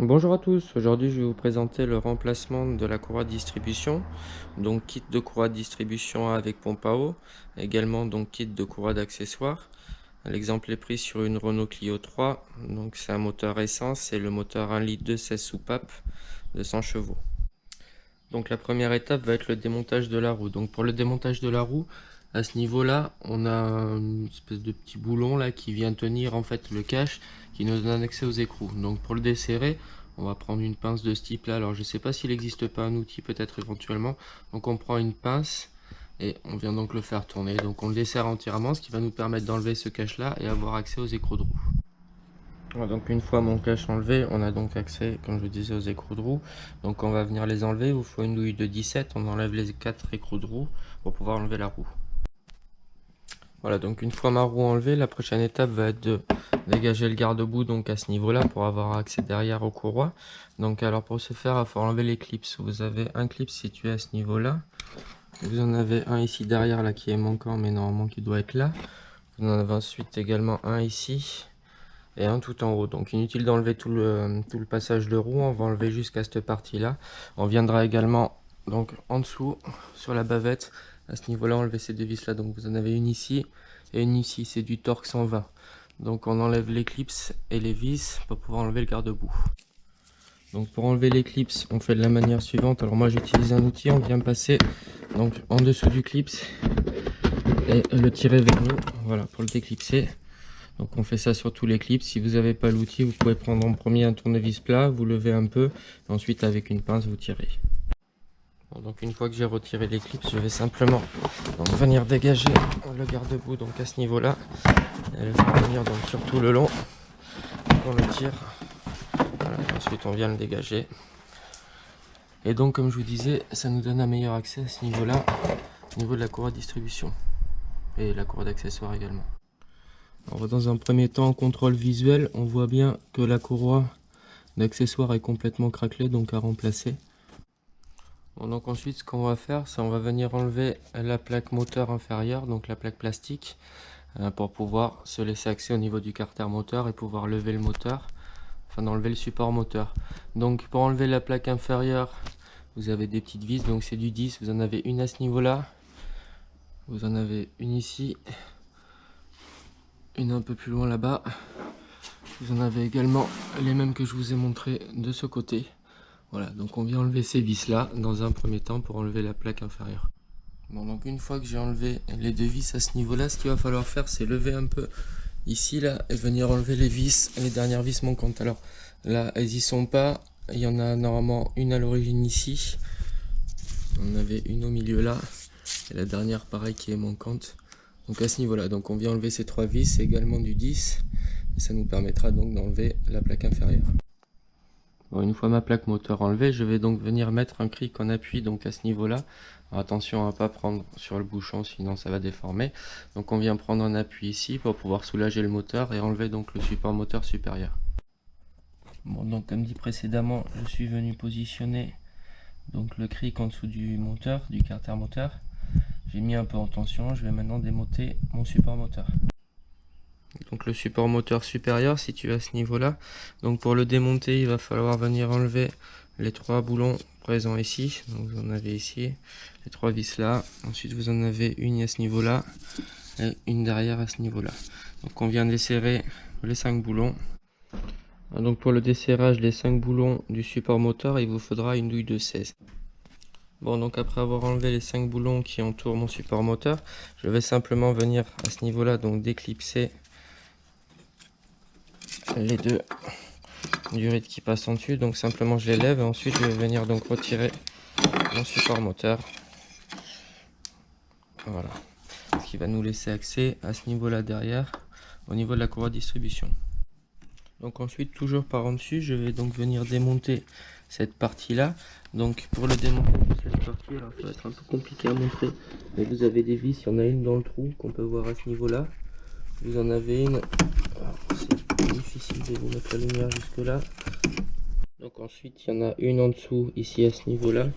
Bonjour à tous, aujourd'hui je vais vous présenter le remplacement de la courroie de distribution, donc kit de courroie de distribution avec pompe à eau, également donc kit de courroie d'accessoires. L'exemple est pris sur une Renault Clio 3, donc c'est un moteur essence, c'est le moteur 1 litre de 16 soupapes de 100 chevaux. Donc la première étape va être le démontage de la roue. Donc pour le démontage de la roue, à ce niveau-là, on a une espèce de petit boulon là qui vient tenir en fait le cache qui nous donne accès aux écrous. Donc pour le desserrer, on va prendre une pince de ce type là. Alors je sais pas s'il n'existe pas un outil peut-être éventuellement. Donc on prend une pince et on vient donc le faire tourner. Donc on le desserre entièrement, ce qui va nous permettre d'enlever ce cache là et avoir accès aux écrous de roue. Voilà, donc une fois mon cache enlevé, on a donc accès, comme je vous disais, aux écrous de roue. Donc on va venir les enlever, il vous faut une douille de 17, on enlève les 4 écrous de roue pour pouvoir enlever la roue. Voilà, donc une fois ma roue enlevée, la prochaine étape va être de dégager le garde-boue donc à ce niveau-là pour avoir accès derrière aux courroies. Donc alors pour ce faire, il faut enlever les clips. Vous avez un clip situé à ce niveau-là. Vous en avez un ici derrière là qui est manquant mais normalement qui doit être là. Vous en avez ensuite également un ici. Et un tout en haut. Donc inutile d'enlever tout le passage de roue, on va enlever jusqu'à cette partie là. On viendra également donc en dessous sur la bavette à ce niveau là enlever ces deux vis là. Donc vous en avez une ici et une ici, c'est du torque 120. Donc on enlève les clips et les vis pour pouvoir enlever le garde-boue. Donc pour enlever les clips, on fait de la manière suivante. Alors moi j'utilise un outil, on vient passer donc en dessous du clips et le tirer vers nous, voilà, pour le déclipser. Donc on fait ça sur tous les clips. Si vous n'avez pas l'outil, vous pouvez prendre en premier un tournevis plat, vous levez un peu, et ensuite avec une pince vous tirez. Bon, donc une fois que j'ai retiré les clips, je vais simplement donc venir dégager le garde-boue donc à ce niveau-là et le faire venir donc sur tout le long. On le tire. Voilà, ensuite on vient le dégager. Et donc comme je vous disais, ça nous donne un meilleur accès à ce niveau-là, au niveau de la courroie de distribution et la courroie d'accessoires également. Alors, dans un premier temps, en contrôle visuel, on voit bien que la courroie d'accessoires est complètement craquelée, donc à remplacer. Bon, donc ensuite, ce qu'on va faire, c'est on va venir enlever la plaque moteur inférieure, donc la plaque plastique, pour pouvoir se laisser accès au niveau du carter moteur et pouvoir lever le moteur, afin d'enlever le support moteur. Donc pour enlever la plaque inférieure, vous avez des petites vis, donc c'est du 10, vous en avez une à ce niveau-là, vous en avez une ici, une un peu plus loin là-bas. Vous en avez également les mêmes que je vous ai montré de ce côté. Voilà, donc on vient enlever ces vis là dans un premier temps pour enlever la plaque inférieure. Bon, donc une fois que j'ai enlevé les deux vis à ce niveau là, ce qu'il va falloir faire, c'est lever un peu ici là et venir enlever les vis, les dernières vis manquantes. Alors là, elles y sont pas, il y en a normalement une à l'origine ici, on avait une au milieu là et la dernière pareil qui est manquante. Donc à ce niveau là, donc on vient enlever ces trois vis, c'est également du 10. Ça nous permettra donc d'enlever la plaque inférieure. Bon, une fois ma plaque moteur enlevée, je vais donc venir mettre un cric en appui donc à ce niveau-là. Attention à ne pas prendre sur le bouchon, sinon ça va déformer. Donc on vient prendre un appui ici pour pouvoir soulager le moteur et enlever donc le support moteur supérieur. Bon, donc comme dit précédemment, je suis venu positionner donc le cric en dessous du moteur, du carter moteur. J'ai mis un peu en tension, je vais maintenant démonter mon support moteur. Donc le support moteur supérieur situé à ce niveau là. Donc pour le démonter, il va falloir venir enlever les trois boulons présents ici. Donc vous en avez ici les trois vis là, ensuite vous en avez une à ce niveau là et une derrière à ce niveau là. Donc on vient desserrer les 5 boulons. Donc pour le desserrage des 5 boulons du support moteur, il vous faudra une douille de 16. Bon, donc après avoir enlevé les 5 boulons qui entourent mon support moteur, je vais simplement venir à ce niveau là donc déclipser les deux durites qui passent en dessus. Donc simplement je les lève et ensuite je vais venir donc retirer mon support moteur. Voilà, ce qui va nous laisser accès à ce niveau là derrière au niveau de la courroie de distribution. Donc ensuite, toujours par en dessus, je vais donc venir démonter cette partie là. Donc pour le démonter de cette partie, alors ça va être un peu compliqué à montrer, mais vous avez des vis, il y en a une dans le trou qu'on peut voir à ce niveau là. Vous en avez une, c'est difficile de vous mettre la lumière jusque là. Donc ensuite il y en a une en dessous ici à ce niveau là,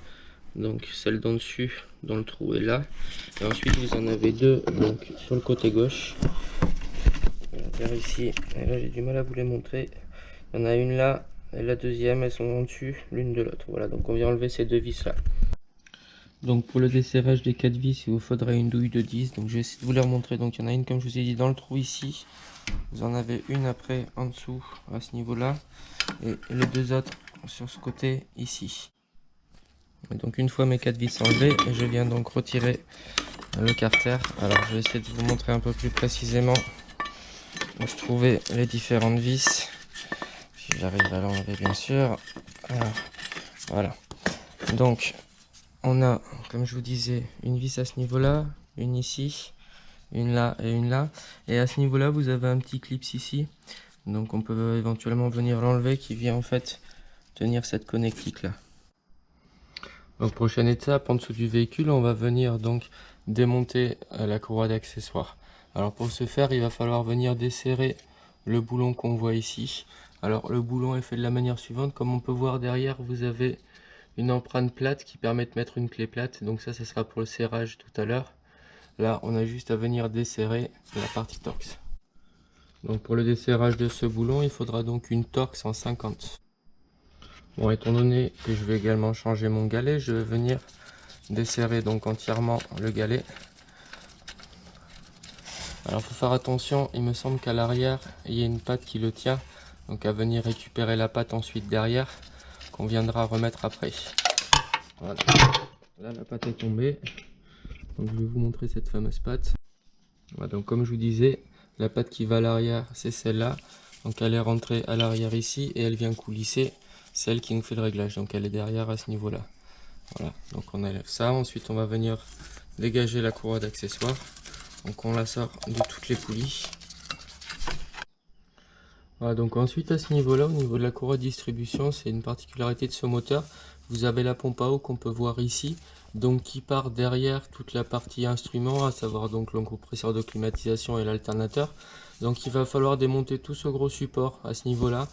donc celle d'en dessus dans le trou est là, et ensuite vous en avez deux donc sur le côté gauche vers ici, et là j'ai du mal à vous les montrer. Il y en a une là et la deuxième, elles sont en dessus l'une de l'autre. Voilà, donc on vient enlever ces deux vis là. Donc pour le desserrage des 4 vis, il vous faudra une douille de 10. Donc je vais essayer de vous les remontrer. Donc il y en a une, comme je vous ai dit, dans le trou ici. Vous en avez une après en dessous à ce niveau là, et les deux autres sur ce côté ici. Et donc une fois mes 4 vis enlevées, je viens donc retirer le carter. Alors je vais essayer de vous montrer un peu plus précisément où se trouvaient les différentes vis, si j'arrive à l'enlever bien sûr. Alors, voilà, donc on a, comme je vous disais, une vis à ce niveau là, une ici, une là et une là, et à ce niveau là vous avez un petit clip ici, donc on peut éventuellement venir l'enlever, qui vient en fait tenir cette connectique là. Donc prochaine étape, en dessous du véhicule, on va venir donc démonter la courroie d'accessoires. Alors pour ce faire, il va falloir venir desserrer le boulon qu'on voit ici. Alors le boulon est fait de la manière suivante. Comme on peut voir derrière, vous avez une empreinte plate qui permet de mettre une clé plate. Donc ça sera pour le serrage tout à l'heure. Là, on a juste à venir desserrer la partie Torx. Donc pour le desserrage de ce boulon, il faudra donc une Torx en 50. Bon, étant donné que je vais également changer mon galet, je vais venir desserrer donc entièrement le galet. Alors il faut faire attention, il me semble qu'à l'arrière il y a une patte qui le tient, donc à venir récupérer la patte ensuite derrière, qu'on viendra remettre après. Voilà, là la patte est tombée, donc je vais vous montrer cette fameuse patte. Voilà, donc comme je vous disais, la patte qui va à l'arrière c'est celle-là, donc elle est rentrée à l'arrière ici et elle vient coulisser, celle qui nous fait le réglage, donc elle est derrière à ce niveau-là. Voilà, donc on enlève ça, ensuite on va venir dégager la courroie d'accessoires. Donc on la sort de toutes les poulies. Voilà, donc ensuite à ce niveau-là, au niveau de la courroie de distribution, c'est une particularité de ce moteur. Vous avez la pompe à eau qu'on peut voir ici, donc qui part derrière toute la partie instrument, à savoir donc le compresseur de climatisation et l'alternateur. Donc il va falloir démonter tout ce gros support à ce niveau-là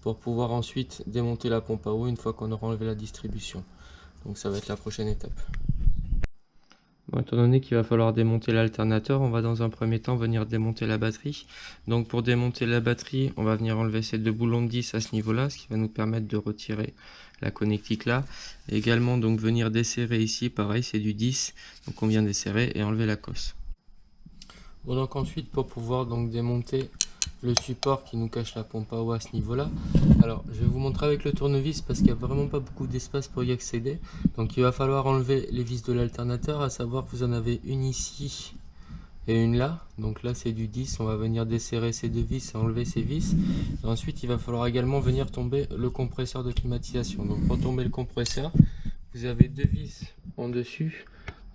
pour pouvoir ensuite démonter la pompe à eau une fois qu'on aura enlevé la distribution. Donc ça va être la prochaine étape. Bon, étant donné qu'il va falloir démonter l'alternateur, on va dans un premier temps venir démonter la batterie. Donc pour démonter la batterie, on va venir enlever ces deux boulons de 10 à ce niveau-là, ce qui va nous permettre de retirer la connectique là. Et également donc venir desserrer ici, pareil c'est du 10, donc on vient desserrer et enlever la cosse. Bon, donc ensuite pour pouvoir donc démonter le support qui nous cache la pompe à eau à ce niveau là, alors je vais vous montrer avec le tournevis parce qu'il n'y a vraiment pas beaucoup d'espace pour y accéder. Donc il va falloir enlever les vis de l'alternateur, à savoir que vous en avez une ici et une là. Donc là c'est du 10, on va venir desserrer ces deux vis et enlever ces vis. Et ensuite il va falloir également venir tomber le compresseur de climatisation. Donc pour tomber le compresseur, vous avez deux vis en dessus.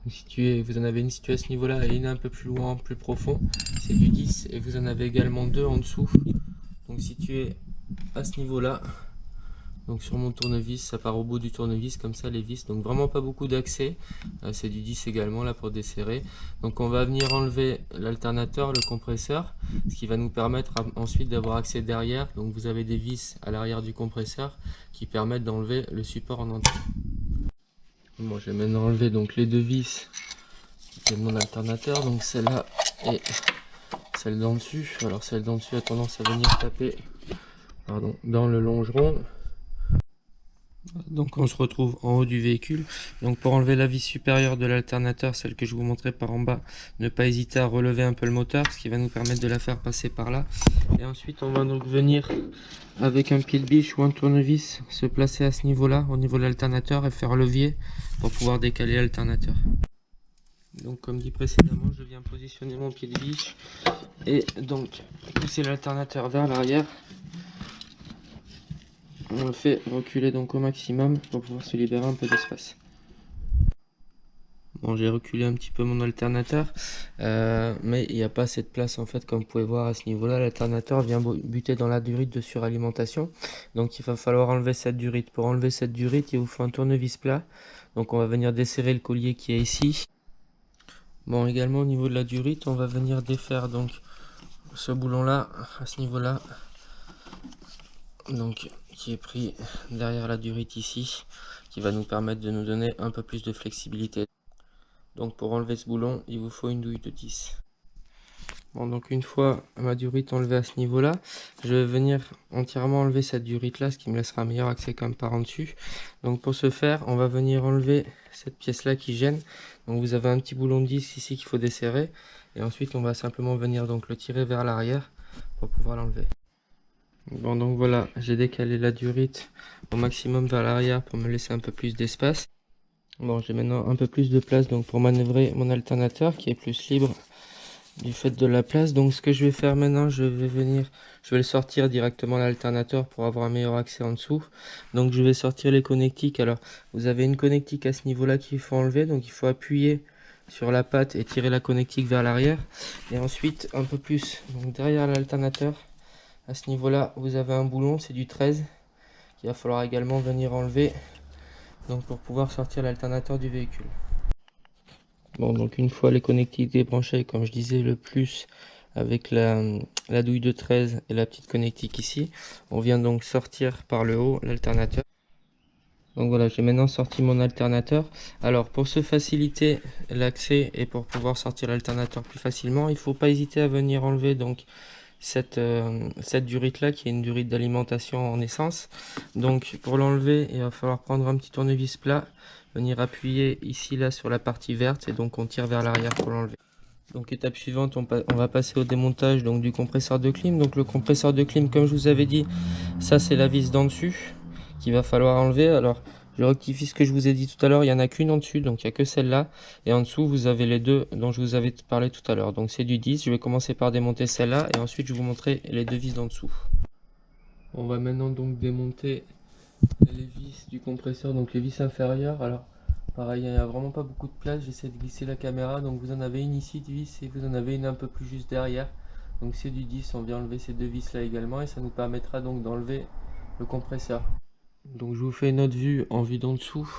Vous en avez une située à ce niveau là et une un peu plus loin, plus profond, c'est du 10, et vous en avez également deux en dessous, donc situé à ce niveau là. Donc sur mon tournevis, ça part au bout du tournevis comme ça les vis, donc vraiment pas beaucoup d'accès. C'est du 10 également là pour desserrer. Donc on va venir enlever l'alternateur, le compresseur, ce qui va nous permettre ensuite d'avoir accès derrière. Donc vous avez des vis à l'arrière du compresseur qui permettent d'enlever le support en entier. Bon, je vais maintenant enlever donc les deux vis de mon alternateur, donc celle-là et celle d'en dessus. Alors celle d'en dessus a tendance à venir taper dans le longeron. Donc on se retrouve en haut du véhicule. Donc pour enlever la vis supérieure de l'alternateur, celle que je vous montrais par en bas, ne pas hésiter à relever un peu le moteur, ce qui va nous permettre de la faire passer par là. Et ensuite on va donc venir avec un pied de biche ou un tournevis se placer à ce niveau là, au niveau de l'alternateur, et faire levier pour pouvoir décaler l'alternateur. Donc comme dit précédemment, je viens positionner mon pied de biche et donc pousser l'alternateur vers l'arrière. On le fait reculer donc au maximum pour pouvoir se libérer un peu d'espace. Bon, j'ai reculé un petit peu mon alternateur, mais il n'y a pas assez de place en fait, comme vous pouvez voir à ce niveau là. L'alternateur vient buter dans la durite de suralimentation, donc il va falloir enlever cette durite. Pour enlever cette durite, il vous faut un tournevis plat, donc on va venir desserrer le collier qui est ici. Bon, également au niveau de la durite, on va venir défaire donc ce boulon là à ce niveau là, donc qui est pris derrière la durite ici, qui va nous permettre de nous donner un peu plus de flexibilité. Donc pour enlever ce boulon, il vous faut une douille de 10. Bon, donc une fois ma durite enlevée à ce niveau-là, je vais venir entièrement enlever cette durite-là, ce qui me laissera un meilleur accès comme par en dessus. Donc pour ce faire, on va venir enlever cette pièce-là qui gêne. Donc vous avez un petit boulon de 10 ici qu'il faut desserrer. Et ensuite, on va simplement venir donc le tirer vers l'arrière pour pouvoir l'enlever. Bon, donc voilà, j'ai décalé la durite au maximum vers l'arrière pour me laisser un peu plus d'espace. Bon, j'ai maintenant un peu plus de place donc pour manœuvrer mon alternateur qui est plus libre du fait de la place. Donc ce que je vais faire maintenant, je vais le sortir directement l'alternateur pour avoir un meilleur accès en dessous. Donc je vais sortir les connectiques. Alors vous avez une connectique à ce niveau-là qu'il faut enlever, donc il faut appuyer sur la patte et tirer la connectique vers l'arrière. Et ensuite un peu plus donc derrière l'alternateur, à ce niveau-là, vous avez un boulon, c'est du 13 qu'il va falloir également venir enlever donc pour pouvoir sortir l'alternateur du véhicule. Bon, donc une fois les connectiques débranchées, comme je disais, le plus avec la douille de 13 et la petite connectique ici, on vient donc sortir par le haut l'alternateur. Donc voilà, j'ai maintenant sorti mon alternateur. Alors pour se faciliter l'accès et pour pouvoir sortir l'alternateur plus facilement, il ne faut pas hésiter à venir enlever donc cette durite là qui est une durite d'alimentation en essence. Donc pour l'enlever, il va falloir prendre un petit tournevis plat, venir appuyer ici là sur la partie verte et donc on tire vers l'arrière pour l'enlever. Donc étape suivante, on va passer au démontage donc du compresseur de clim. Donc le compresseur de clim, comme je vous avais dit, ça c'est la vis d'en dessus qu'il va falloir enlever. Alors je rectifie ce que je vous ai dit tout à l'heure, il n'y en a qu'une en dessus, donc il n'y a que celle-là. Et en dessous, vous avez les deux dont je vous avais parlé tout à l'heure. Donc c'est du 10, je vais commencer par démonter celle-là et ensuite je vais vous montrer les deux vis d'en dessous. On va maintenant donc démonter les vis du compresseur, donc les vis inférieures. Alors pareil, il n'y a vraiment pas beaucoup de place, j'essaie de glisser la caméra. Donc vous en avez une ici de vis et vous en avez une un peu plus juste derrière. Donc c'est du 10, on vient enlever ces deux vis là également et ça nous permettra donc d'enlever le compresseur. Donc je vous fais une autre vue en vue d'en dessous.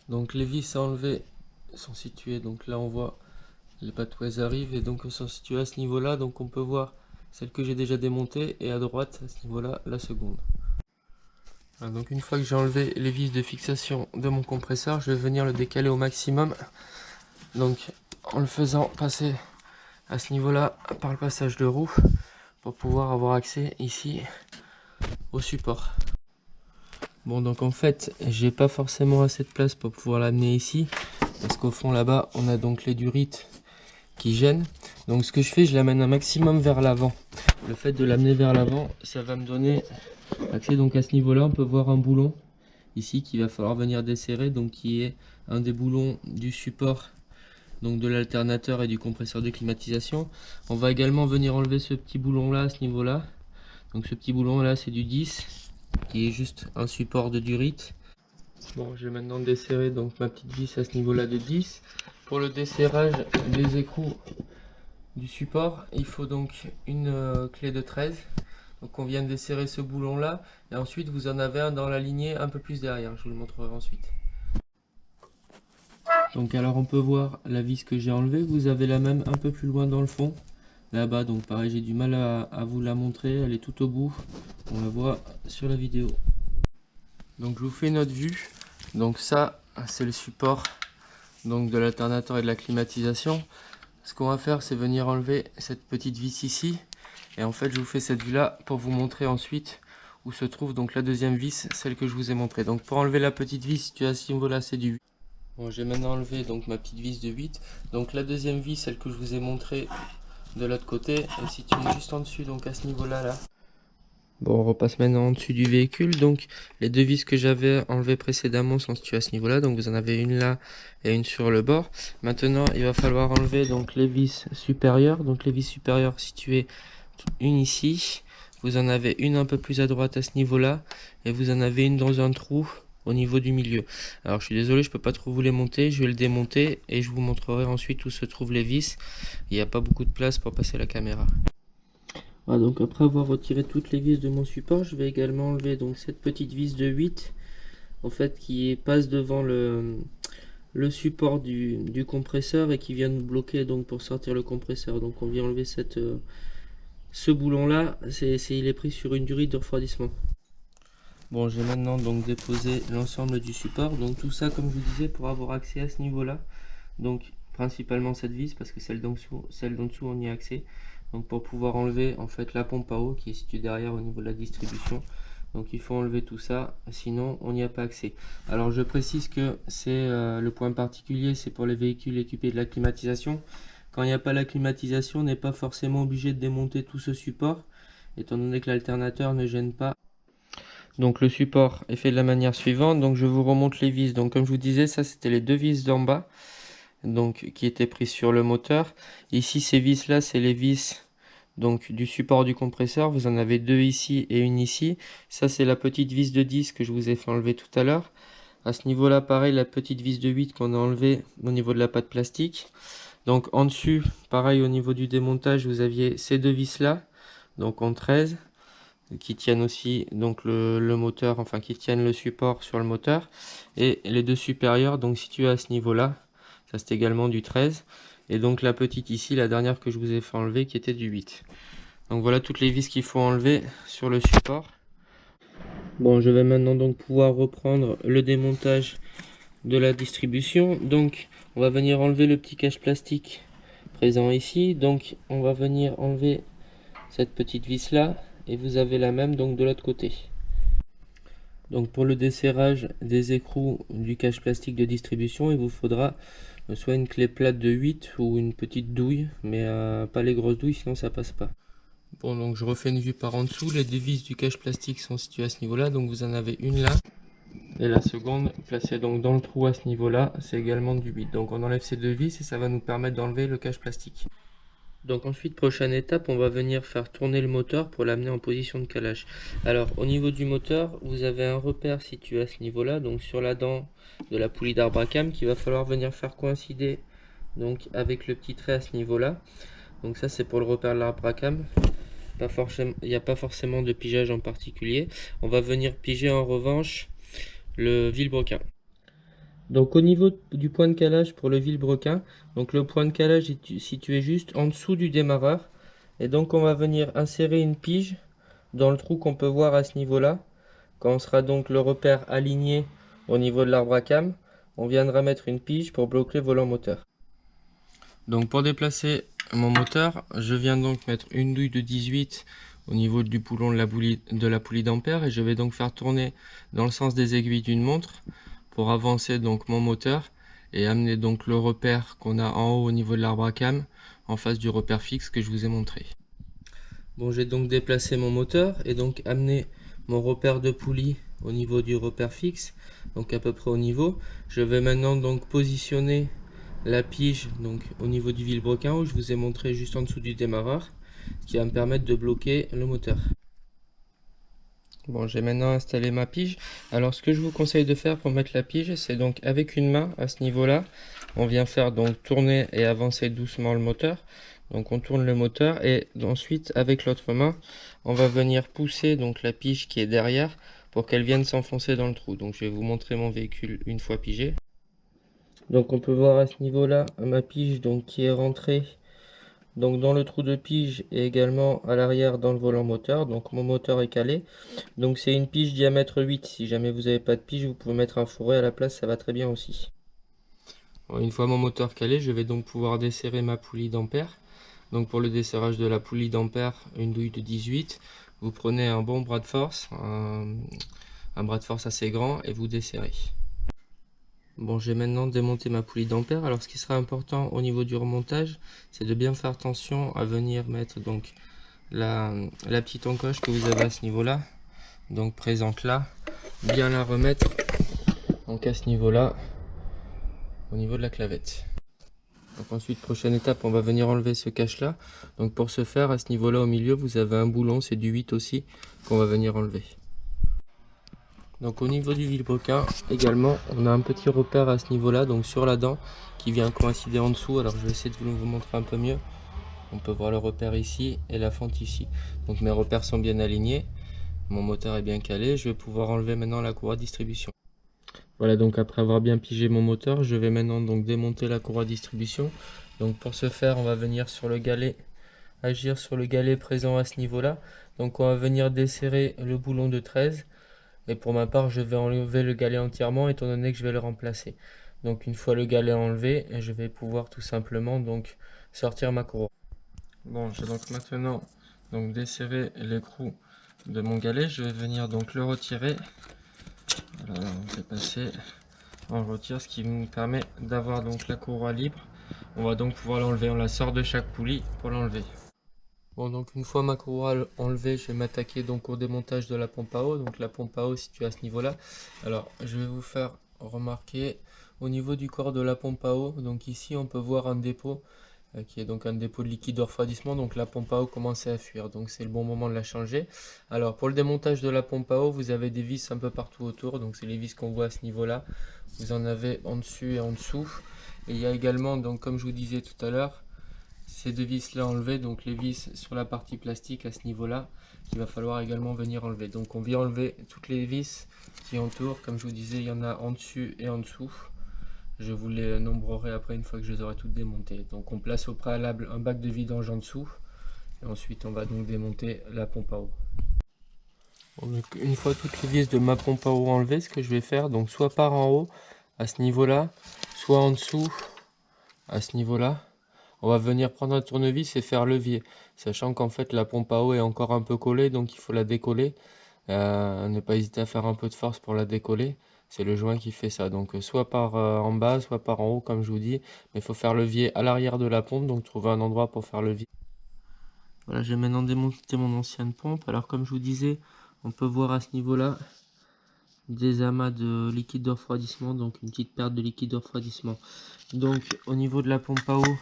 Donc les vis à enlever sont situées, donc là on voit les pattes où elles arrivent et donc elles sont situées à ce niveau là. Donc on peut voir celle que j'ai déjà démontée et à droite à ce niveau là la seconde. Donc une fois que j'ai enlevé les vis de fixation de mon compresseur, je vais venir le décaler au maximum, donc en le faisant passer à ce niveau là par le passage de roue pour pouvoir avoir accès ici au support. Bon, donc en fait j'ai pas forcément assez de place pour pouvoir l'amener ici parce qu'au fond là-bas on a donc les durites qui gênent. Donc ce que je fais, je l'amène un maximum vers l'avant. Le fait de l'amener vers l'avant, ça va me donner accès. Donc à ce niveau là on peut voir un boulon ici qu'il va falloir venir desserrer, donc qui est un des boulons du support donc de l'alternateur et du compresseur de climatisation. On va également venir enlever ce petit boulon là à ce niveau là. Donc ce petit boulon là c'est du 10 qui est juste un support de durite. Bon, je vais maintenant desserrer donc ma petite vis à ce niveau là de 10. Pour le desserrage des écrous du support, il faut donc une clé de 13. Donc on vient de desserrer ce boulon là et ensuite vous en avez un dans la lignée un peu plus derrière, je vous le montrerai ensuite. Donc alors on peut voir la vis que j'ai enlevée, vous avez la même un peu plus loin dans le fond, là-bas. Donc pareil, j'ai du mal à vous la montrer, elle est tout au bout, on la voit sur la vidéo. Donc je vous fais une autre vue. Donc ça c'est le support donc de l'alternateur et de la climatisation. Ce qu'on va faire, c'est venir enlever cette petite vis ici, et en fait je vous fais cette vue là pour vous montrer ensuite où se trouve donc la deuxième vis, celle que je vous ai montré. Donc pour enlever la petite vis située à ce niveau là, c'est du 8. Bon, j'ai maintenant enlevé donc ma petite vis de 8. Donc la deuxième vis, celle que je vous ai montré de l'autre côté, elle est située juste en dessus, donc à ce niveau là. Bon, on repasse maintenant en dessus du véhicule. Donc les deux vis que j'avais enlevées précédemment sont situées à ce niveau là, donc vous en avez une là et une sur le bord. Maintenant il va falloir enlever donc les vis supérieures. Donc les vis supérieures situées, une ici, vous en avez une un peu plus à droite à ce niveau là, et vous en avez une dans un trou au niveau du milieu. Alors je suis désolé, je peux pas trop vous les monter, je vais le démonter et je vous montrerai ensuite où se trouvent les vis. Il n'y a pas beaucoup de place pour passer la caméra. Voilà, donc après avoir retiré toutes les vis de mon support, je vais également enlever donc cette petite vis de 8 en fait qui passe devant le support du compresseur et qui vient nous bloquer donc pour sortir le compresseur. Donc on vient enlever ce boulon là, il est pris sur une durite de refroidissement. Bon, j'ai maintenant donc déposé l'ensemble du support, donc tout ça comme je vous disais pour avoir accès à ce niveau là, donc principalement cette vis parce que celle d'en dessous on y a accès. Donc pour pouvoir enlever en fait la pompe à eau qui est située derrière au niveau de la distribution. Donc il faut enlever tout ça, sinon on n'y a pas accès. Alors je précise que c'est le point particulier, c'est pour les véhicules équipés de la climatisation. Quand il n'y a pas la climatisation, on n'est pas forcément obligé de démonter tout ce support, étant donné que l'alternateur ne gêne pas. Donc le support est fait de la manière suivante. Donc je vous remonte les vis. Donc comme je vous disais, ça c'était les deux vis d'en bas, donc qui étaient prises sur le moteur. Ici ces vis là, c'est les vis donc du support du compresseur. Vous en avez deux ici et une ici. Ça c'est la petite vis de 10 que je vous ai fait enlever tout à l'heure. À ce niveau là, pareil, la petite vis de 8 qu'on a enlevé au niveau de la pâte plastique. Donc en dessus, pareil, au niveau du démontage, vous aviez ces deux vis là, donc en 13, qui tiennent aussi donc le moteur, enfin qui tiennent le support sur le moteur, et les deux supérieurs donc situés à ce niveau là, ça c'est également du 13, et donc la petite ici, la dernière que je vous ai fait enlever, qui était du 8. Donc voilà toutes les vis qu'il faut enlever sur le support. Bon, je vais maintenant donc pouvoir reprendre le démontage de la distribution. Donc on va venir enlever le petit cache plastique présent ici. Donc on va venir enlever cette petite vis là, et vous avez la même donc de l'autre côté. Donc pour le desserrage des écrous du cache plastique de distribution, il vous faudra soit une clé plate de 8 ou une petite douille, mais pas les grosses douilles, sinon ça passe pas. Bon, donc je refais une vue par en dessous. Les deux vis du cache plastique sont situées à ce niveau là, donc vous en avez une là, et la seconde placée donc dans le trou à ce niveau là, c'est également du 8. Donc on enlève ces deux vis et ça va nous permettre d'enlever le cache plastique. Donc ensuite, prochaine étape, on va venir faire tourner le moteur pour l'amener en position de calage. Alors au niveau du moteur, vous avez un repère situé à ce niveau là, donc sur la dent de la poulie d'arbre à cam, qu'il va falloir venir faire coïncider donc avec le petit trait à ce niveau là. Donc ça c'est pour le repère de l'arbre à cam. Il n'y a pas forcément de pigeage en particulier. On va venir piger en revanche le vilebrequin. Donc au niveau du point de calage pour le vilebrequin, donc le point de calage est situé juste en dessous du démarreur. Et donc on va venir insérer une pige dans le trou qu'on peut voir à ce niveau-là. Quand on sera donc le repère aligné au niveau de l'arbre à cam, on viendra mettre une pige pour bloquer le volant moteur. Donc pour déplacer mon moteur, je viens donc mettre une douille de 18 au niveau du boulon de la poulie d'ampère, et je vais donc faire tourner dans le sens des aiguilles d'une montre pour avancer donc mon moteur et amener donc le repère qu'on a en haut au niveau de l'arbre à cam en face du repère fixe que je vous ai montré. Bon, j'ai donc déplacé mon moteur et donc amené mon repère de poulie au niveau du repère fixe, donc à peu près au niveau. Je vais maintenant donc positionner la pige donc au niveau du vilebrequin où je vous ai montré juste en dessous du démarreur, ce qui va me permettre de bloquer le moteur. Bon, j'ai maintenant installé ma pige. Alors ce que je vous conseille de faire pour mettre la pige, c'est donc avec une main à ce niveau là, on vient faire donc tourner et avancer doucement le moteur. Donc on tourne le moteur et ensuite avec l'autre main, on va venir pousser donc la pige qui est derrière pour qu'elle vienne s'enfoncer dans le trou. Donc je vais vous montrer mon véhicule une fois pigé. Donc on peut voir à ce niveau là ma pige donc qui est rentrée donc dans le trou de pige et également à l'arrière dans le volant moteur. Donc mon moteur est calé. Donc c'est une pige diamètre 8. Si jamais vous n'avez pas de pige, vous pouvez mettre un fourré à la place, ça va très bien aussi. Bon, une fois mon moteur calé, je vais donc pouvoir desserrer ma poulie d'ampère. Donc pour le desserrage de la poulie d'ampère, une douille de 18, vous prenez un bon bras de force, un bras de force assez grand, et vous desserrez. Bon, j'ai maintenant démonté ma poulie d'ampère. Alors ce qui sera important au niveau du remontage, c'est de bien faire attention à venir mettre donc la petite encoche que vous avez à ce niveau là, donc présente là, bien la remettre donc à ce niveau là, au niveau de la clavette. Donc ensuite, prochaine étape, on va venir enlever ce cache là. Donc pour ce faire, à ce niveau là au milieu, vous avez un boulon, c'est du 8 aussi, qu'on va venir enlever. Donc au niveau du vilebrequin également, on a un petit repère à ce niveau là, donc sur la dent, qui vient coïncider en dessous. Alors je vais essayer de vous montrer un peu mieux. On peut voir le repère ici et la fente ici. Donc mes repères sont bien alignés, mon moteur est bien calé, je vais pouvoir enlever maintenant la courroie de distribution. Voilà, donc après avoir bien pigé mon moteur, je vais maintenant donc démonter la courroie de distribution. Donc pour ce faire, on va venir sur le galet, agir sur le galet présent à ce niveau là. Donc on va venir desserrer le boulon de 13. Et pour ma part, je vais enlever le galet entièrement étant donné que je vais le remplacer. Donc une fois le galet enlevé, je vais pouvoir tout simplement donc sortir ma courroie. Bon, j'ai donc maintenant donc desserré l'écrou de mon galet. Je vais venir donc le retirer. Voilà, on fait passer, on retire, ce qui nous permet d'avoir donc la courroie libre. On va donc pouvoir l'enlever. On la sort de chaque poulie pour l'enlever. Bon, donc une fois ma courroie enlevée, je vais m'attaquer donc au démontage de la pompe à eau. Donc la pompe à eau située à ce niveau-là. Alors, je vais vous faire remarquer au niveau du corps de la pompe à eau. Donc ici, on peut voir un dépôt qui est donc un dépôt de liquide de refroidissement. Donc la pompe à eau commençait à fuir. Donc c'est le bon moment de la changer. Alors pour le démontage de la pompe à eau, vous avez des vis un peu partout autour. Donc c'est les vis qu'on voit à ce niveau-là. Vous en avez en dessus et en dessous. Et il y a également, donc comme je vous disais tout à l'heure, ces deux vis là enlevées, donc les vis sur la partie plastique à ce niveau là, qu'il va falloir également venir enlever. Donc on vient enlever toutes les vis qui entourent, comme je vous disais, il y en a en dessus et en dessous. Je vous les nombrerai après une fois que je les aurai toutes démontées. Donc on place au préalable un bac de vidange en dessous, et ensuite on va donc démonter la pompe à eau. Bon, donc une fois toutes les vis de ma pompe à eau enlevées, ce que je vais faire, donc soit par en haut, à ce niveau là, soit en dessous, à ce niveau là. On va venir prendre un tournevis et faire levier, sachant qu'en fait la pompe à eau est encore un peu collée, donc il faut la décoller. Ne pas hésiter à faire un peu de force pour la décoller. C'est le joint qui fait ça. Donc soit par en bas, soit par en haut, comme je vous dis. Mais il faut faire levier à l'arrière de la pompe, donc trouver un endroit pour faire levier. Voilà, j'ai maintenant démonté mon ancienne pompe. Alors comme je vous disais, on peut voir à ce niveau-là des amas de liquide de refroidissement, donc une petite perte de liquide de refroidissement. Donc au niveau de la pompe à eau,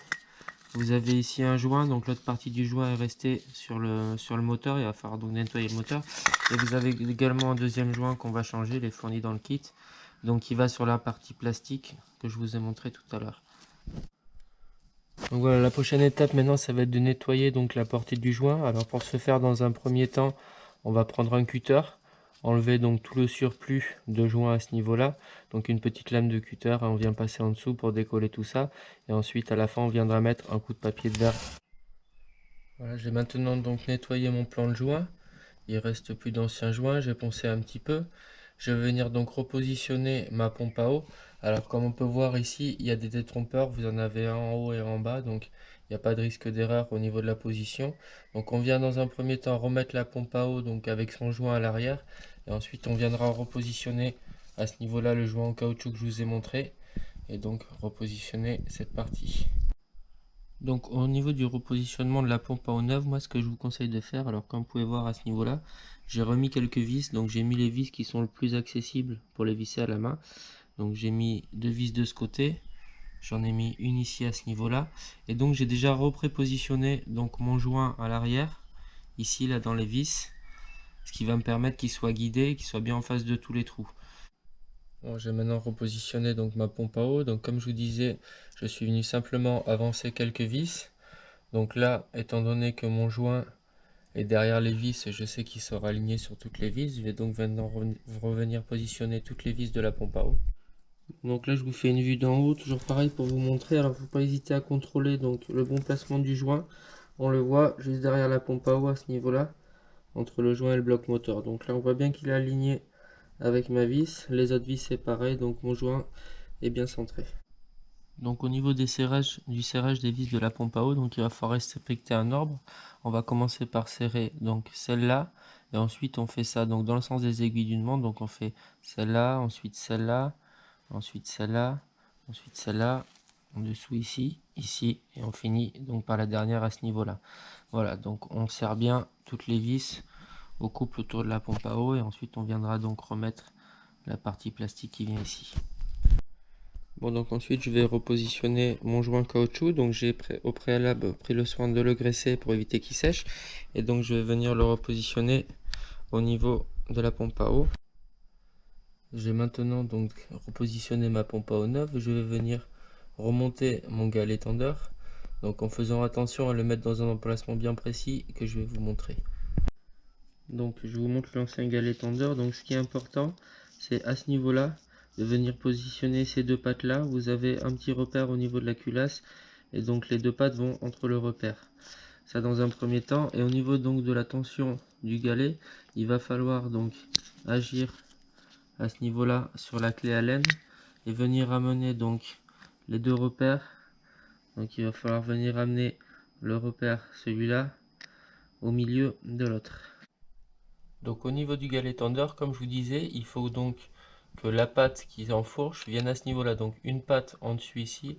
vous avez ici un joint, donc l'autre partie du joint est restée sur le moteur, il va falloir donc nettoyer le moteur. Et vous avez également un deuxième joint qu'on va changer, il est fourni dans le kit, donc il va sur la partie plastique que je vous ai montré tout à l'heure. Donc voilà, la prochaine étape maintenant, ça va être de nettoyer donc la portée du joint. Alors pour ce faire, dans un premier temps, on va prendre un cutter, enlever donc tout le surplus de joint à ce niveau-là. Donc une petite lame de cutter, on vient passer en dessous pour décoller tout ça. Et ensuite, à la fin, on viendra mettre un coup de papier de verre. Voilà, j'ai maintenant donc nettoyé mon plan de joint. Il reste plus d'anciens joints, j'ai poncé un petit peu. Je vais venir donc repositionner ma pompe à eau. Alors comme on peut voir ici, il y a des détrompeurs, vous en avez un en haut et un en bas, donc il n'y a pas de risque d'erreur au niveau de la position. Donc on vient dans un premier temps remettre la pompe à eau donc avec son joint à l'arrière, et ensuite on viendra repositionner à ce niveau-là le joint en caoutchouc que je vous ai montré, et donc repositionner cette partie. Donc au niveau du repositionnement de la pompe à eau neuve, moi ce que je vous conseille de faire, alors comme vous pouvez voir à ce niveau-là, j'ai remis quelques vis, donc j'ai mis les vis qui sont le plus accessibles pour les visser à la main. Donc j'ai mis deux vis de ce côté, j'en ai mis une ici à ce niveau-là, et donc j'ai déjà reprépositionné donc mon joint à l'arrière, ici là dans les vis, ce qui va me permettre qu'il soit guidé, qu'il soit bien en face de tous les trous. Bon, j'ai maintenant repositionné donc ma pompe à eau, donc comme je vous disais, je suis venu simplement avancer quelques vis. Donc là, étant donné que mon joint est derrière les vis, je sais qu'il sera aligné sur toutes les vis. Je vais donc maintenant revenir positionner toutes les vis de la pompe à eau. Donc là, je vous fais une vue d'en haut, toujours pareil pour vous montrer. Alors, il ne faut pas hésiter à contrôler donc le bon placement du joint. On le voit juste derrière la pompe à eau à ce niveau-là, entre le joint et le bloc moteur. Donc là, on voit bien qu'il est aligné avec ma vis. Les autres vis, c'est pareil, donc mon joint est bien centré. Donc au niveau du serrage des vis de la pompe à eau, donc il va falloir respecter un ordre. On va commencer par serrer donc celle-là, et ensuite on fait ça donc dans le sens des aiguilles d'une montre. Donc on fait celle-là, ensuite celle-là, ensuite celle-là, ensuite celle-là, en dessous ici, ici, et on finit donc par la dernière à ce niveau-là. Voilà, donc on serre bien toutes les vis au couple autour de la pompe à eau, et ensuite on viendra donc remettre la partie plastique qui vient ici. Bon, donc ensuite je vais repositionner mon joint caoutchouc. Donc j'ai au préalable pris le soin de le graisser pour éviter qu'il sèche, et donc je vais venir le repositionner au niveau de la pompe à eau. J'ai maintenant donc repositionné ma pompe à eau neuve. Je vais venir remonter mon galet tendeur, donc en faisant attention à le mettre dans un emplacement bien précis que je vais vous montrer. Donc je vous montre l'ancien galet tendeur. Donc ce qui est important, c'est à ce niveau là de venir positionner ces deux pattes là. Vous avez un petit repère au niveau de la culasse, et donc les deux pattes vont entre le repère. Ça dans un premier temps. Et au niveau donc de la tension du galet, il va falloir donc agir à ce niveau là sur la clé Allen et venir amener donc les deux repères. Donc il va falloir venir amener le repère, celui-là, au milieu de l'autre. Donc au niveau du galet tendeur, comme je vous disais, il faut donc que la patte qui s'enfourche vienne à ce niveau-là. Donc une patte en dessus ici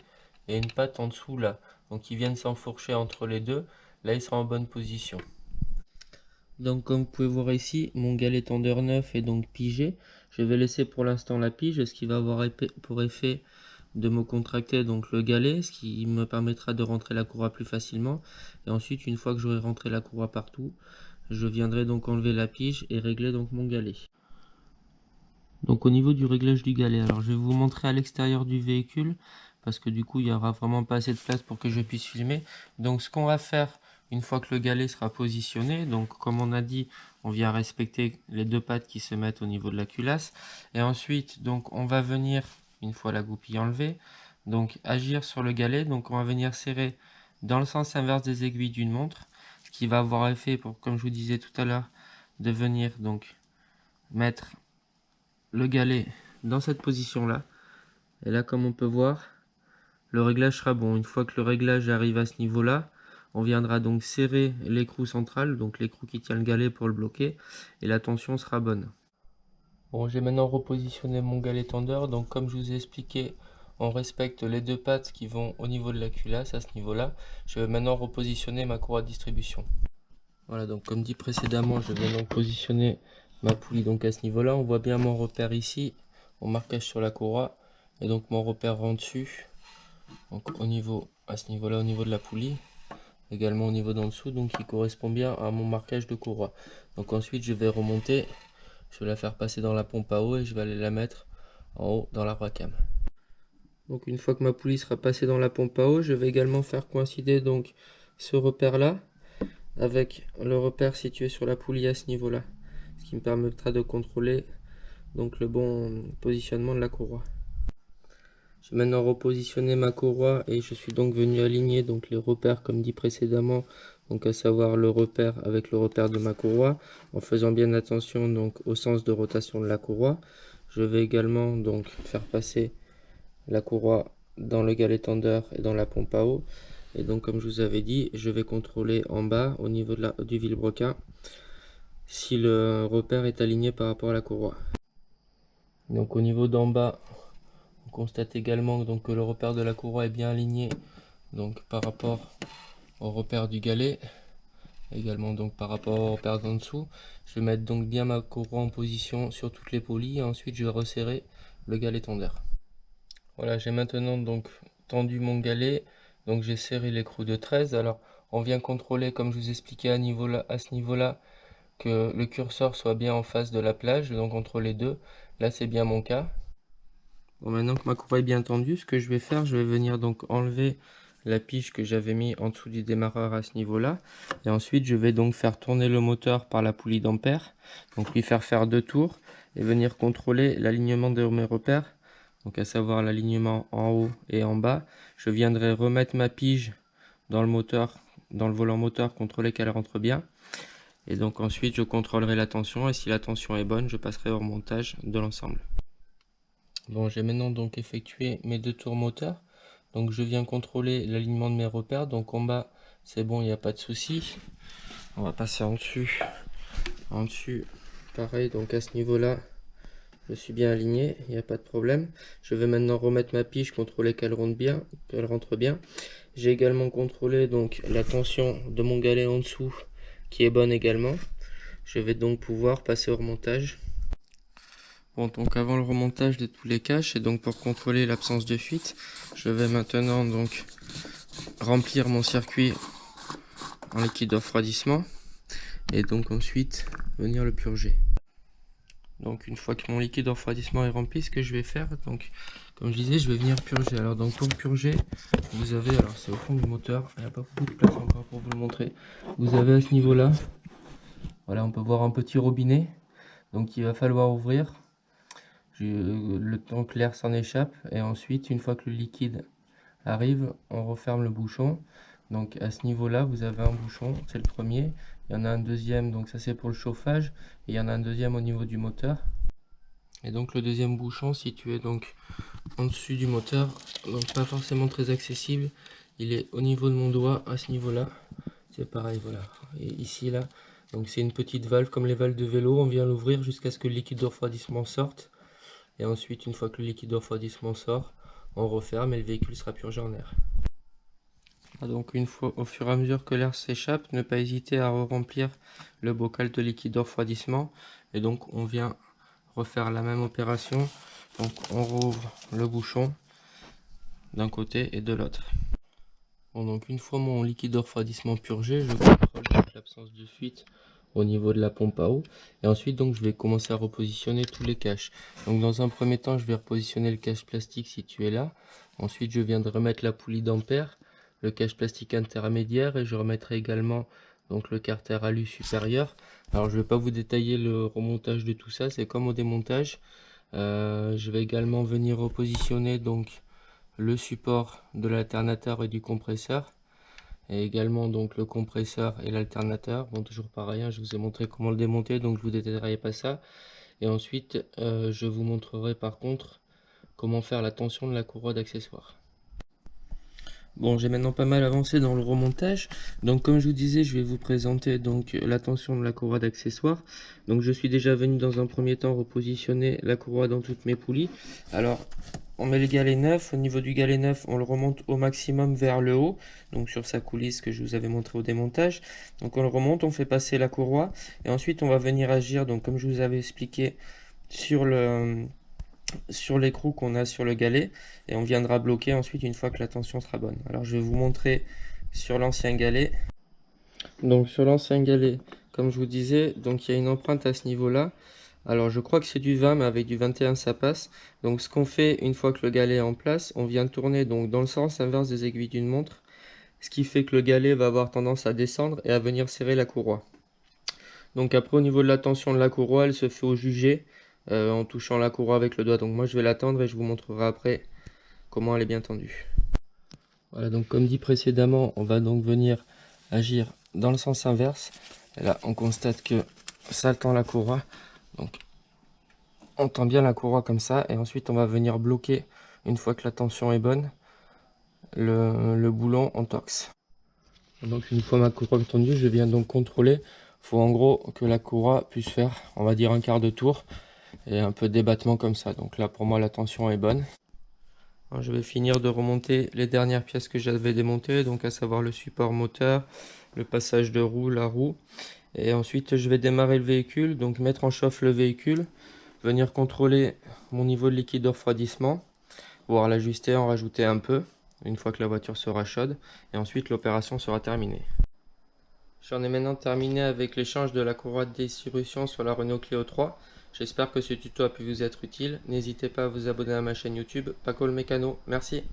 et une patte en dessous là. Donc ils viennent s'enfourcher entre les deux. Là, il sera en bonne position. Donc comme vous pouvez voir ici, mon galet tendeur neuf est donc pigé. Je vais laisser pour l'instant la pige, ce qui va avoir pour effet de me contracter donc le galet, ce qui me permettra de rentrer la courroie plus facilement. Et ensuite, une fois que j'aurai rentré la courroie partout, je viendrai donc enlever la pige et régler donc mon galet. Donc au niveau du réglage du galet, alors je vais vous montrer à l'extérieur du véhicule parce que du coup il n'y aura vraiment pas assez de place pour que je puisse filmer. Donc ce qu'on va faire une fois que le galet sera positionné, donc comme on a dit, on vient respecter les deux pattes qui se mettent au niveau de la culasse. Et ensuite donc on va venir, une fois la goupille enlevée, donc agir sur le galet. Donc on va venir serrer dans le sens inverse des aiguilles d'une montre, ce qui va avoir effet pour, comme je vous disais tout à l'heure, de venir donc mettre le galet dans cette position là, et là comme on peut voir, le réglage sera bon. Une fois que le réglage arrive à ce niveau là, on viendra donc serrer l'écrou central, donc l'écrou qui tient le galet pour le bloquer, et la tension sera bonne. Bon, j'ai maintenant repositionné mon galet tendeur. Donc comme je vous ai expliqué, on respecte les deux pattes qui vont au niveau de la culasse à ce niveau là. Je vais maintenant repositionner ma courroie de distribution. Voilà, donc comme dit précédemment, je vais donc positionner ma poulie donc à ce niveau là. On voit bien mon repère ici, mon marquage sur la courroie, et donc mon repère en dessus, donc au niveau, à ce niveau là, au niveau de la poulie, également au niveau d'en dessous, donc qui correspond bien à mon marquage de courroie. Donc ensuite je vais remonter, je vais la faire passer dans la pompe à eau et je vais aller la mettre en haut dans la racam. Donc une fois que ma poulie sera passée dans la pompe à eau, je vais également faire coïncider donc ce repère là avec le repère situé sur la poulie à ce niveau là, ce qui me permettra de contrôler donc le bon positionnement de la courroie. J'ai maintenant repositionné ma courroie et je suis donc venu aligner donc les repères comme dit précédemment, donc à savoir le repère avec le repère de ma courroie, en faisant bien attention donc au sens de rotation de la courroie. Je vais également donc faire passer la courroie dans le galet tendeur et dans la pompe à eau. Et donc comme je vous avais dit, je vais contrôler en bas au niveau de du vilebrequin si le repère est aligné par rapport à la courroie. Donc au niveau d'en bas, on constate également donc, que le repère de la courroie est bien aligné donc par rapport au repère du galet, également donc par rapport au repère d'en dessous. Je vais mettre donc bien ma courroie en position sur toutes les poulies et ensuite je vais resserrer le galet tendeur. Voilà, j'ai maintenant donc tendu mon galet, donc j'ai serré l'écrou de 13. Alors on vient contrôler, comme je vous expliquais à ce niveau là, que le curseur soit bien en face de la plage, donc entre les deux. Là c'est bien mon cas. Bon, maintenant que ma courroie est bien tendue, ce que je vais faire, je vais venir donc enlever la pige que j'avais mis en dessous du démarreur à ce niveau là, et ensuite je vais donc faire tourner le moteur par la poulie d'ampère, donc lui faire 2 tours et venir contrôler l'alignement de mes repères, donc à savoir l'alignement en haut et en bas. Je viendrai remettre ma pige dans le moteur, dans le volant moteur, contrôler qu'elle rentre bien, et donc ensuite je contrôlerai la tension, et si la tension est bonne, je passerai au remontage de l'ensemble. Bon, j'ai maintenant donc effectué mes 2 tours moteurs. Donc je viens contrôler l'alignement de mes repères. Donc en bas, c'est bon, il n'y a pas de souci. On va passer en dessus. En dessus, pareil, donc à ce niveau-là, je suis bien aligné, il n'y a pas de problème. Je vais maintenant remettre ma pige, contrôler qu'elle rentre bien. J'ai également contrôlé donc la tension de mon galet en dessous, qui est bonne également. Je vais donc pouvoir passer au remontage. Bon, donc avant le remontage de tous les caches et donc pour contrôler l'absence de fuite, je vais maintenant donc remplir mon circuit en liquide de refroidissement et donc ensuite venir le purger. Donc une fois que mon liquide de refroidissement est rempli, ce que je vais faire, donc comme je disais, je vais venir purger. Alors donc pour purger, vous avez, alors c'est au fond du moteur, il n'y a pas beaucoup de place encore pour vous le montrer. Vous avez à ce niveau là, voilà, on peut voir un petit robinet, donc il va falloir ouvrir le temps que l'air s'en échappe, et ensuite une fois que le liquide arrive, on referme le bouchon. Donc à ce niveau là vous avez un bouchon, c'est le premier, il y en a un deuxième, donc ça c'est pour le chauffage, et il y en a un deuxième au niveau du moteur, et donc le deuxième bouchon situé donc en dessus du moteur, donc pas forcément très accessible. il est au niveau de mon doigt, à ce niveau là, c'est pareil, voilà, et ici là, donc c'est une petite valve comme les valves de vélo, on vient l'ouvrir jusqu'à ce que le liquide de refroidissement sorte, et ensuite une fois que le liquide de refroidissement sort, on referme et le véhicule sera purgé en air. Donc une fois, au fur et à mesure que l'air s'échappe, ne pas hésiter à remplir le bocal de liquide de refroidissement, et donc on vient refaire la même opération, donc on rouvre le bouchon d'un côté et de l'autre. Bon, donc une fois mon liquide de refroidissement purgé, je contrôle l'absence de fuite au niveau de la pompe à eau, et ensuite donc je vais commencer à repositionner tous les caches. Donc dans un premier temps, je vais repositionner le cache plastique situé là. Ensuite je viens de remettre la poulie d'ampère, le cache plastique intermédiaire, et je remettrai également donc le carter alu supérieur. Alors je ne vais pas vous détailler le remontage de tout ça, c'est comme au démontage. Je vais également venir repositionner donc le support de l'alternateur et du compresseur, et également donc le compresseur et l'alternateur. Bon, toujours pareil, hein, je vous ai montré comment le démonter, donc je vous détaillerai pas ça. Et ensuite je vous montrerai par contre comment faire la tension de la courroie d'accessoires. Bon, j'ai maintenant pas mal avancé dans le remontage. Donc comme je vous disais, je vais vous présenter donc la tension de la courroie d'accessoires. Donc je suis déjà venu dans un premier temps repositionner la courroie dans toutes mes poulies. Alors on met le galet neuf. Au niveau du galet neuf, on le remonte au maximum vers le haut, donc sur sa coulisse que je vous avais montré au démontage. Donc on le remonte, on fait passer la courroie, et ensuite on va venir agir, donc comme je vous avais expliqué, sur l'écrou qu'on a sur le galet, et on viendra bloquer ensuite une fois que la tension sera bonne. Alors je vais vous montrer sur l'ancien galet. Donc sur l'ancien galet, comme je vous disais, donc il y a une empreinte à ce niveau-là. Alors je crois que c'est du 20, mais avec du 21 ça passe. Donc ce qu'on fait une fois que le galet est en place, on vient tourner donc dans le sens inverse des aiguilles d'une montre, ce qui fait que le galet va avoir tendance à descendre et à venir serrer la courroie. Donc après au niveau de la tension de la courroie, elle se fait au jugé, en touchant la courroie avec le doigt. Donc moi je vais la tendre et je vous montrerai après comment elle est bien tendue. Voilà, donc comme dit précédemment, on va donc venir agir dans le sens inverse. Et là on constate que ça tend la courroie. Donc on tend bien la courroie comme ça, et ensuite on va venir bloquer, une fois que la tension est bonne, le boulon en torx. Donc une fois ma courroie tendue, je viens donc contrôler. Il faut en gros que la courroie puisse faire, on va dire, un quart de tour et un peu de débattement comme ça. Donc là pour moi la tension est bonne. Alors, je vais finir de remonter les dernières pièces que j'avais démontées, donc à savoir le support moteur, le passage de roue, la roue. Et ensuite je vais démarrer le véhicule, donc mettre en chauffe le véhicule, venir contrôler mon niveau de liquide de refroidissement, voire l'ajuster, en rajouter un peu, une fois que la voiture sera chaude, et ensuite l'opération sera terminée. J'en ai maintenant terminé avec l'échange de la courroie de distribution sur la Renault Clio 3. J'espère que ce tuto a pu vous être utile. N'hésitez pas à vous abonner à ma chaîne YouTube, Paco le Mécano. Merci.